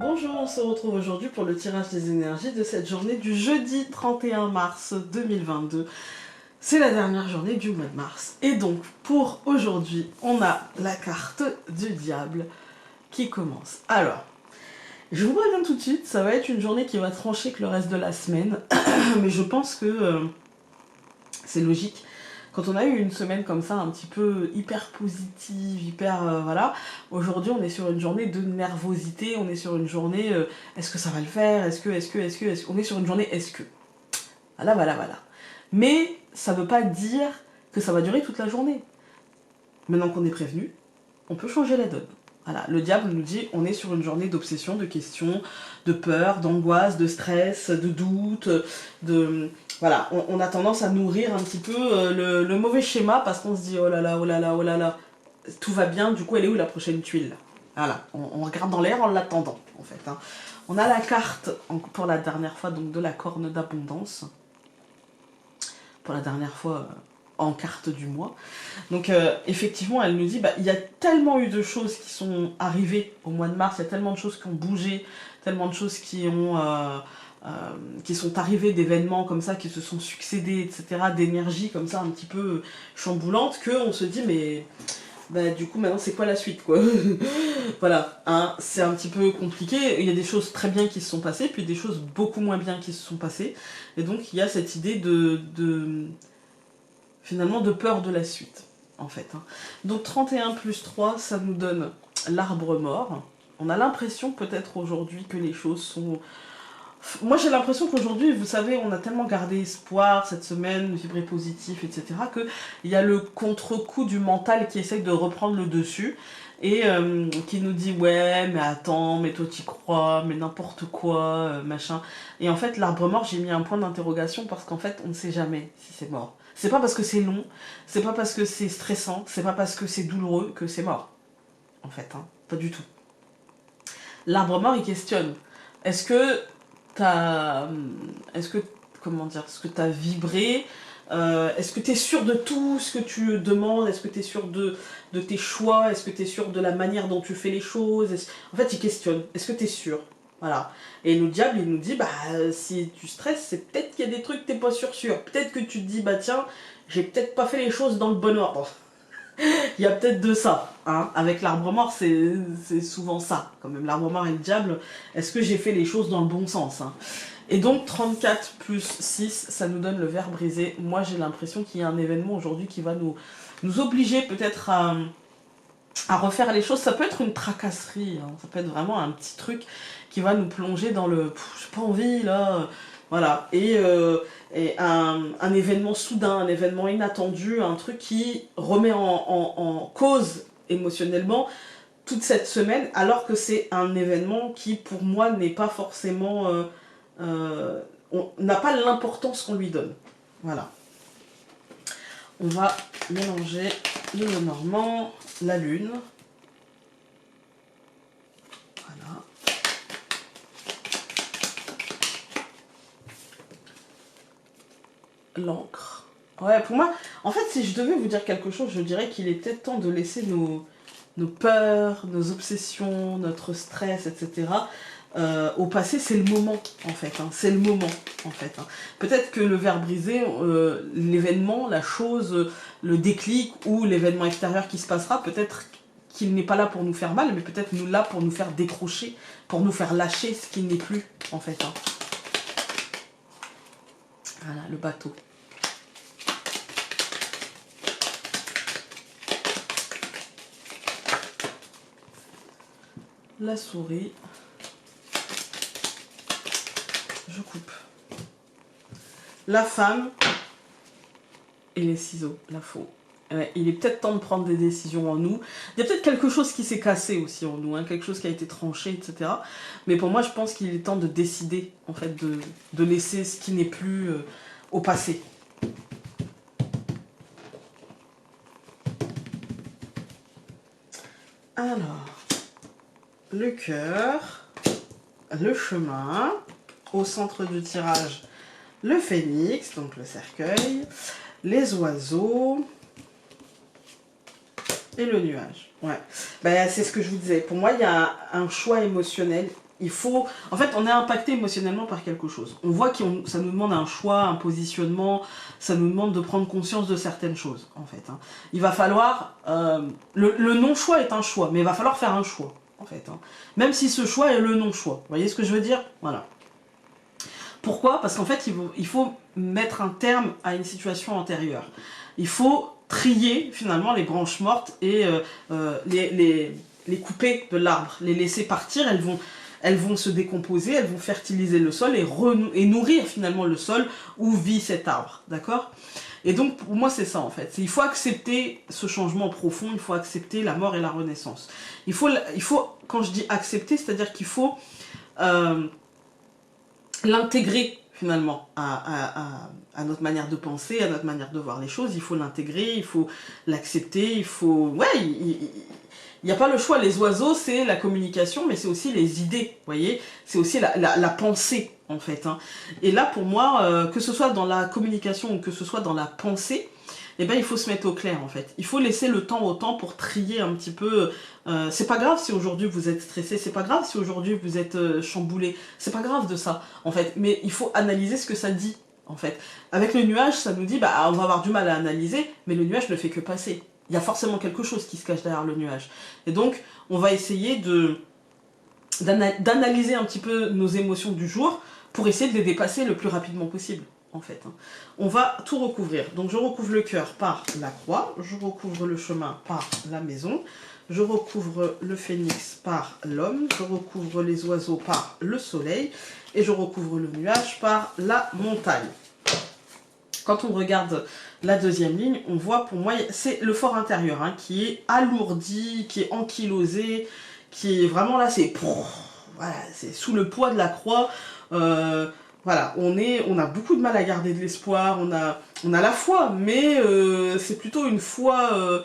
Bonjour, on se retrouve aujourd'hui pour le tirage des énergies de cette journée du jeudi 31 mars 2022. C'est la dernière journée du mois de mars. Et donc, pour aujourd'hui, on a la carte du diable qui commence. Alors, je vous préviens tout de suite, ça va être une journée qui va trancher que le reste de la semaine. Mais je pense que c'est logique. Quand on a eu une semaine comme ça, un petit peu hyper positive, hyper voilà, aujourd'hui on est sur une journée de nervosité, on est sur une journée est-ce que ça va le faire, est-ce que, on est sur une journée est-ce que. Voilà. Mais ça veut pas dire que ça va durer toute la journée. Maintenant qu'on est prévenu, on peut changer la donne. Voilà, le diable nous dit on est sur une journée d'obsession, de questions, de peur, d'angoisse, de stress, de doute, de... Voilà, on a tendance à nourrir un petit peu le mauvais schéma parce qu'on se dit oh là là, oh là là, oh là là, tout va bien, du coup elle est où la prochaine tuile? Voilà, on regarde dans l'air en l'attendant en fait. Hein. On a la carte, pour la dernière fois, donc de la corne d'abondance. Pour la dernière fois en carte du mois. Donc effectivement, elle nous dit, il y a tellement eu de choses qui sont arrivées au mois de mars, il y a tellement de choses qui ont bougé, tellement de choses qui sont arrivées, d'événements comme ça, qui se sont succédés, etc., d'énergie comme ça un petit peu chamboulante, qu'on se dit, mais du coup maintenant c'est quoi la suite quoi. Voilà, hein, c'est un petit peu compliqué, il y a des choses très bien qui se sont passées, puis des choses beaucoup moins bien qui se sont passées, et donc il y a cette idée finalement de peur de la suite, en fait. Hein. Donc 31 plus 3, ça nous donne l'arbre mort. On a l'impression peut-être aujourd'hui que les choses sont... Moi j'ai l'impression qu'aujourd'hui, vous savez, on a tellement gardé espoir cette semaine, vibré positif, etc., qu'il y a le contre-coup du mental qui essaye de reprendre le dessus et qui nous dit ouais mais attends, mais toi t'y crois, mais n'importe quoi, machin. Et en fait l'arbre mort, j'ai mis un point d'interrogation parce qu'en fait on ne sait jamais si c'est mort. C'est pas parce que c'est long, c'est pas parce que c'est stressant, c'est pas parce que c'est douloureux que c'est mort. En fait, hein, pas du tout. L'arbre mort il questionne. Est-ce que t'as... Est-ce que... Comment dire? Est-ce que t'as vibré? Est-ce que tu es sûr de tout ce que tu demandes? Est-ce que tu es sûr de tes choix? Est-ce que tu es sûr de la manière dont tu fais les choses? En fait, il questionne. Est-ce que tu es sûr? Voilà. Et le diable, il nous dit, si tu stresses, c'est peut-être qu'il y a des trucs que tu n'es pas sûr. Peut-être que tu te dis, tiens, j'ai peut-être pas fait les choses dans le bon ordre. Il y a peut-être de ça. Hein. Avec l'arbre mort, c'est souvent ça. Quand même, l'arbre mort et le diable, est-ce que j'ai fait les choses dans le bon sens? Hein. Et donc 34 plus 6, ça nous donne le verre brisé. Moi j'ai l'impression qu'il y a un événement aujourd'hui qui va nous obliger peut-être à refaire les choses. Ça peut être une tracasserie, hein. Ça peut être vraiment un petit truc qui va nous plonger dans le j'ai pas envie là. Voilà. Et un événement soudain, un événement inattendu, un truc qui remet en cause émotionnellement toute cette semaine, alors que c'est un événement qui pour moi n'est pas forcément... on n'a pas l'importance qu'on lui donne. Voilà. On va mélanger le Lenormand, la lune. Voilà. L'encre. Ouais, pour moi, en fait, si je devais vous dire quelque chose, je dirais qu'il est peut-être temps de laisser nos peurs, nos obsessions, notre stress, etc. Au passé, c'est le moment, en fait. Hein. C'est le moment, en fait. Hein. Peut-être que le verre brisé, l'événement, la chose, le déclic ou l'événement extérieur qui se passera, peut-être qu'il n'est pas là pour nous faire mal, mais peut-être là pour nous faire décrocher, pour nous faire lâcher ce qui n'est plus, en fait. Hein. Voilà, le bateau. La souris. Je coupe. La femme et les ciseaux, la faux. Il est peut-être temps de prendre des décisions en nous. Il y a peut-être quelque chose qui s'est cassé aussi en nous, hein, quelque chose qui a été tranché, etc. Mais pour moi, je pense qu'il est temps de décider, en fait, de laisser ce qui n'est plus au passé. Alors, le cœur, le chemin, au centre du tirage, le phénix, donc le cercueil, les oiseaux et le nuage. Ouais. C'est ce que je vous disais. Pour moi, il y a un choix émotionnel il faut... En fait, on est impacté émotionnellement par quelque chose. On voit que ça nous demande un choix, un positionnement, ça nous demande de prendre conscience de certaines choses, en fait. Hein. Il va falloir... le non-choix est un choix, mais il va falloir faire un choix, en fait. Hein. Même si ce choix est le non-choix. Vous voyez ce que je veux dire? Voilà. Pourquoi? Parce qu'en fait, il faut mettre un terme à une situation antérieure. Il faut trier, finalement, les branches mortes et les couper de l'arbre, les laisser partir, elles vont se décomposer, elles vont fertiliser le sol et nourrir finalement le sol où vit cet arbre, d'accord? Et donc pour moi c'est ça en fait, il faut accepter ce changement profond, il faut accepter la mort et la renaissance. Il faut quand je dis accepter, c'est-à-dire qu'il faut l'intégrer finalement à notre manière de penser, à notre manière de voir les choses, il faut l'intégrer, il faut l'accepter, il faut... Ouais, il n'y a pas le choix, les oiseaux c'est la communication, mais c'est aussi les idées, vous voyez, c'est aussi la pensée en fait. Hein. Et là pour moi, que ce soit dans la communication ou que ce soit dans la pensée, eh ben, il faut se mettre au clair en fait. Il faut laisser le temps au temps pour trier un petit peu. C'est pas grave si aujourd'hui vous êtes stressé, c'est pas grave si aujourd'hui vous êtes chamboulé, c'est pas grave de ça en fait. Mais il faut analyser ce que ça dit en fait. Avec le nuage, ça nous dit bah on va avoir du mal à analyser, mais le nuage ne fait que passer. Il y a forcément quelque chose qui se cache derrière le nuage. Et donc, on va essayer d'analyser un petit peu nos émotions du jour pour essayer de les dépasser le plus rapidement possible, en fait. On va tout recouvrir. Donc, je recouvre le cœur par la croix, je recouvre le chemin par la maison, je recouvre le phénix par l'homme, je recouvre les oiseaux par le soleil, et je recouvre le nuage par la montagne. Quand on regarde la deuxième ligne, on voit, pour moi, c'est le fort intérieur hein, qui est alourdi, qui est ankylosé, qui est vraiment là, c'est voilà, c'est sous le poids de la croix. Voilà, on a beaucoup de mal à garder de l'espoir, on a la foi, mais c'est plutôt une foi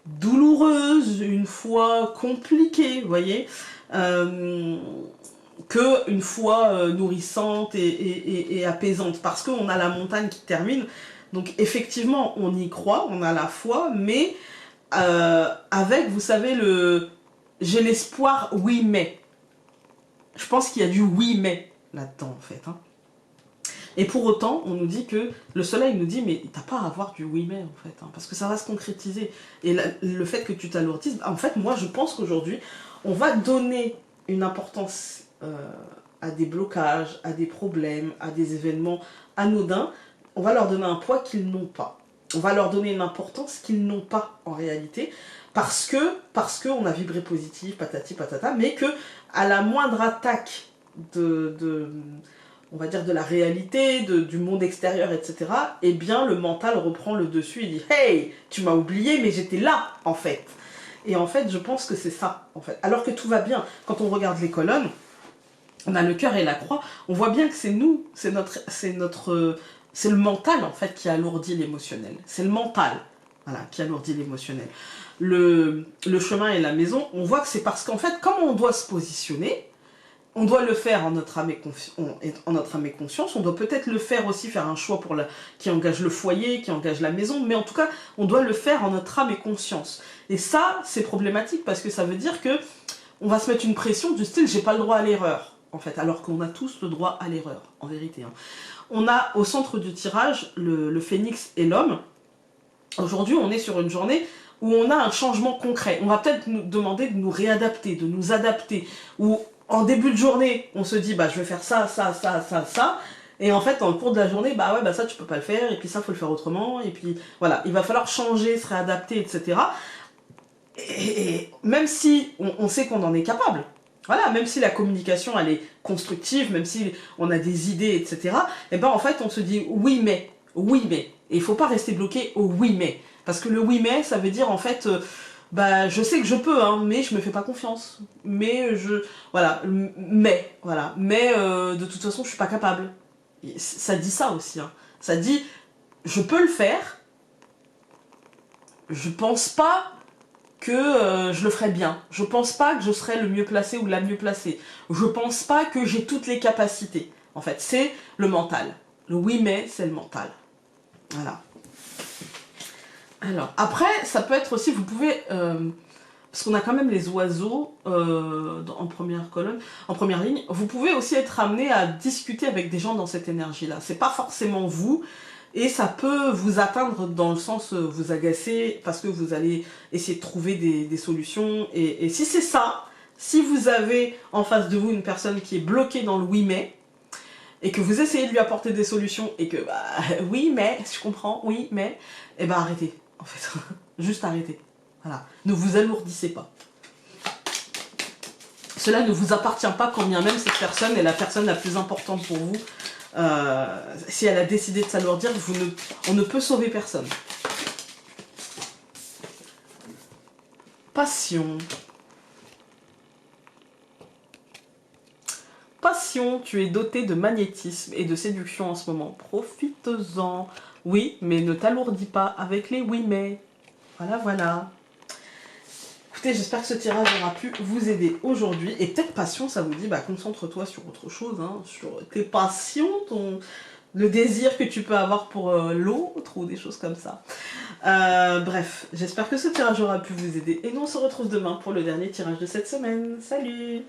douloureuse, une foi compliquée, vous voyez, qu'une foi nourrissante et apaisante, parce qu'on a la montagne qui termine. Donc effectivement, on y croit, on a la foi, mais avec, vous savez, j'ai l'espoir, oui, mais. Je pense qu'il y a du oui, mais là-dedans, en fait. Hein. Et pour autant, on nous dit que le soleil nous dit, mais t'as pas à avoir du oui, mais, en fait, hein, parce que ça va se concrétiser. Et le fait que tu t'alourdisses, en fait, moi, je pense qu'aujourd'hui, on va donner une importance à des blocages, à des problèmes, à des événements anodins. On va leur donner un poids qu'ils n'ont pas. On va leur donner une importance qu'ils n'ont pas en réalité, parce que on a vibré positif, patati patata, mais que à la moindre attaque on va dire de la réalité, du monde extérieur, etc., eh bien le mental reprend le dessus et dit « Hey, tu m'as oublié, mais j'étais là, en fait !» Et en fait, je pense que c'est ça, en fait. Alors que tout va bien. Quand on regarde les colonnes, on a le cœur et la croix, on voit bien que c'est nous, c'est le mental, en fait, qui alourdit l'émotionnel. C'est le mental, voilà, qui alourdit l'émotionnel. Le chemin et la maison, on voit que c'est parce qu'en fait, comme on doit se positionner, on doit le faire en notre âme et conscience, on doit peut-être le faire aussi, faire un choix qui engage le foyer, qui engage la maison, mais en tout cas, on doit le faire en notre âme et conscience. Et ça, c'est problématique parce que ça veut dire que on va se mettre une pression du style « j'ai pas le droit à l'erreur », en fait, alors qu'on a tous le droit à l'erreur, en vérité. Hein. On a au centre du tirage le phénix et l'homme. Aujourd'hui, on est sur une journée où on a un changement concret. On va peut-être nous demander de nous réadapter, de nous adapter, ou en début de journée, on se dit, bah, je vais faire ça, ça, ça, ça, ça. Et en fait, dans le cours de la journée, bah ouais, bah ça, tu peux pas le faire. Et puis ça, faut le faire autrement. Et puis, voilà, il va falloir changer, se réadapter, etc. Et même si on sait qu'on en est capable, voilà, même si la communication, elle est constructive, même si on a des idées, etc. Et ben, en fait, on se dit, oui, mais. Et il faut pas rester bloqué au oui, mais. Parce que le oui, mais, ça veut dire, en fait... bah, je sais que je peux, hein, mais je me fais pas confiance. Mais voilà, de toute façon, je suis pas capable. Et ça dit ça aussi. Hein. Ça dit, je peux le faire. Je pense pas que je le ferai bien. Je pense pas que je serai le mieux placé ou la mieux placée. Je pense pas que j'ai toutes les capacités. En fait, c'est le mental. Le oui, mais, c'est le mental. Voilà. Alors, après, ça peut être aussi, vous pouvez parce qu'on a quand même les oiseaux en première colonne, en première ligne. Vous pouvez aussi être amené à discuter avec des gens dans cette énergie-là. C'est pas forcément vous, et ça peut vous atteindre dans le sens vous agacer, parce que vous allez essayer de trouver des solutions. Et si c'est ça, si vous avez en face de vous une personne qui est bloquée dans le oui mais, et que vous essayez de lui apporter des solutions, et que bah, oui mais, je comprends, oui mais, et ben arrêtez, en fait. Juste arrêtez. Voilà. Ne vous alourdissez pas. Cela ne vous appartient pas quand bien même cette personne est la personne la plus importante pour vous. Si elle a décidé de s'alourdir, on ne peut sauver personne. Passion. Passion, tu es doté de magnétisme et de séduction en ce moment. Profite-en. Oui, mais ne t'alourdis pas avec les oui mais. Voilà, voilà. Écoutez, j'espère que ce tirage aura pu vous aider aujourd'hui. Et peut-être passion, ça vous dit, bah concentre-toi sur autre chose, hein, sur tes passions, le désir que tu peux avoir pour l'autre ou des choses comme ça. Bref, j'espère que ce tirage aura pu vous aider. Et nous, on se retrouve demain pour le dernier tirage de cette semaine. Salut!